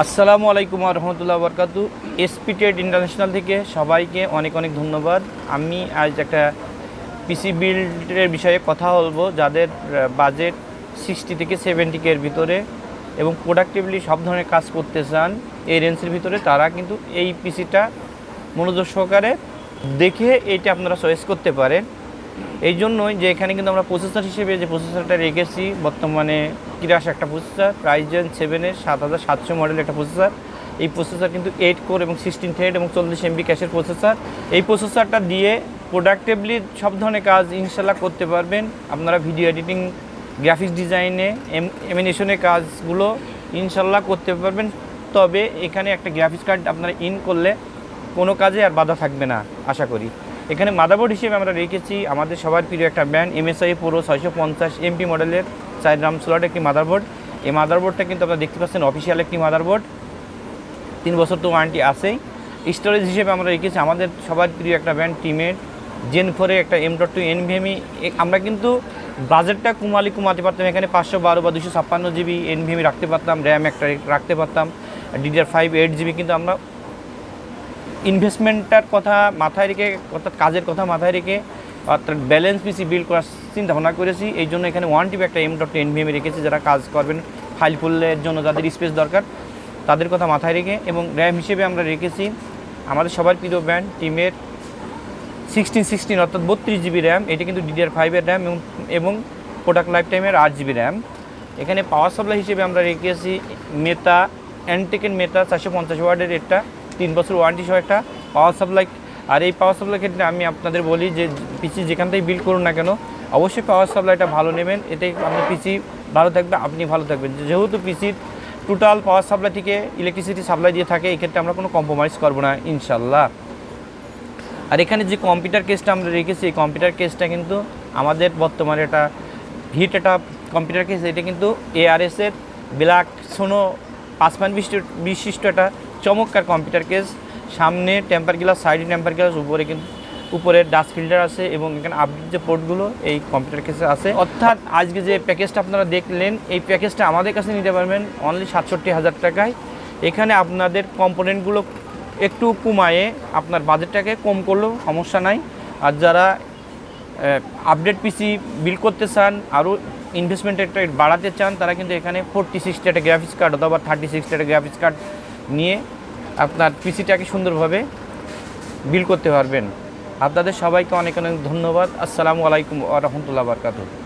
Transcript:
আসসালামু আলাইকুম রহমতুল্লাহ বরকাতু। SP trade international থেকে সবাইকে অনেক অনেক ধন্যবাদ। আমি আজ একটা পিসি বিল্ডের বিষয়ে কথা বলবো, যাদের বাজেট 60 থেকে 70 এর ভিতরে এবং প্রোডাক্টিভলি সব ধরনের কাজ করতে চান এই রেঞ্জের ভিতরে, তারা কিন্তু এই পিসিটা মনোযোগ সহকারে দেখে এইটা আপনারা চয়েস করতে পারেন। এই জন্যই যে এখানে কিন্তু আমরা প্রসেসর হিসেবে যে প্রসেসরটা রেখেছি, বর্তমানে কিরাস একটা প্রসেসর, রাইজেন 7-এর 7700 মডেল একটা প্রসেসর। এই প্রসেসর কিন্তু 8 কোর এবং 16 থ্রেড এবং 40 MB ক্যাশের প্রসেসর। এই প্রসেসরটা দিয়ে প্রোডাক্টিভলি সব ধরনের কাজ ইনশাল্লাহ করতে পারবেন। আপনারা ভিডিও এডিটিং, গ্রাফিক্স ডিজাইনে, অ্যানিমেশনের কাজগুলো ইনশাল্লাহ করতে পারবেন। তবে এখানে একটা গ্রাফিক্স কার্ড আপনারা ইন করলে কোনো কাজে আর বাধা থাকবে না আশা করি। এখানে মাদারবোর্ড হিসেবে আমরা রেখেছি আমাদের সবার প্রিয় একটা ব্র্যান্ড MSI Pro 650 MP মডেলের 4 RAM স্লট একটি মাদারবোর্ড। এই মাদারবোর্ডটা কিন্তু আপনারা দেখতে পাচ্ছেন অফিসিয়াল একটি মাদারবোর্ড, 3 বছর তো ওয়ারেন্টি আছেই। স্টোরেজ হিসেবে আমরা রেখেছি আমাদের সবার প্রিয় একটা ব্র্যান্ড টিমেট Gen 4 একটা M.2 NVMe। আমরা কিন্তু বাজেটটা কমাতে পারতাম, এখানে 512 বা 256 GB NVMe রাখতে পারতাম, র্যাম একটা রাখতে পারতাম, DDR5 8 GB, কিন্তু আমরা ইনভেস্টমেন্টটার কথা মাথায় রেখে, অর্থাৎ কাজের কথা মাথায় রেখে, অর্থাৎ ব্যালেন্স পিসি বিল্ড করার চিন্তা ভাবনা করেছি। এই জন্য এখানে 1 TB একটা M.2 NVMe রেখেছি, যারা কাজ করবেন ফাইল ফুলের জন্য যাদের স্পেস দরকার তাদের কথা মাথায় রেখে। এবং র্যাম হিসেবে আমরা রেখেছি আমাদের সবার প্রিয় ব্র্যান্ড টিমের 1616 অর্থাৎ 32 GB র্যাম। এটা কিন্তু DDR5 এর র্যাম এবং প্রোডাক্ট লাইফ টাইমের 8 GB র্যাম। এখানে পাওয়ার সাপ্লাই হিসেবে আমরা রেখেছি মেটা অ্যান্টেকেন মেটা 450 ওয়াটের একটা 3 বছর ওয়ারেন্টি সহ একটা পাওয়ার সাপ্লাই। আর এই পাওয়ার সাপ্লাই ক্ষেত্রে আমি আপনাদের বলি যে পিসি যেখান থেকে বিল্ড করুন না কেন, অবশ্যই পাওয়ার সাপ্লাইটা ভালো নেবেন। এতে আপনার পিসি ভালো থাকবে, আপনি ভালো থাকবেন। যেহেতু পিসির টোটাল পাওয়ার সাপ্লাই থেকে ইলেকট্রিসিটি সাপ্লাই দিয়ে থাকে, এই ক্ষেত্রে আমরা কোনো কম্প্রোমাইজ করবো না ইনশাল্লাহ। আর এখানে যে কম্পিউটার কেসটা আমরা রেখেছি, এই কম্পিউটার কেসটা কিন্তু আমাদের বর্তমানে একটা হিট একটা কম্পিউটার কেস। এটা কিন্তু ARS-এর ব্ল্যাক সোনো 5 বিশিষ্ট একটা চমৎকার কম্পিউটার কেস। সামনে টেম্পার গ্লাস, সাইডে টেম্পার গ্লাস, উপরে কিন্তু উপরে ডাস্ট ফিল্টার আছে এবং এখানে আপডেট যে পোর্টগুলো এই কম্পিউটার কেসে আছে। অর্থাৎ আজকে যে প্যাকেজটা আপনারা দেখলেন, এই প্যাকেজটা আমাদের কাছে নিতে পারবেন অনলি 67,000 টাকায়। এখানে আপনাদের কম্পোনেন্টগুলো একটু কমায়ে আপনার বাজেটটাকে কম করলেও সমস্যা নাই। আর যারা আপডেট পিসি বিল্ড করতে চান, আরও ইনভেস্টমেন্ট একটা বাড়াতে চান, তারা কিন্তু এখানে 4060 একটা গ্রাফিক্স কার্ড অথবা 3060 একটা গ্রাফিক্স কার্ড নিয়ে আপনার পিসিটাকে সুন্দরভাবে বিল্ড করতে পারবেন। আপনাদের সবাইকে অনেক অনেক ধন্যবাদ। আসসালামু আলাইকুম ওয়া রাহমাতুল্লাহি ওয়া বারাকাতুহু।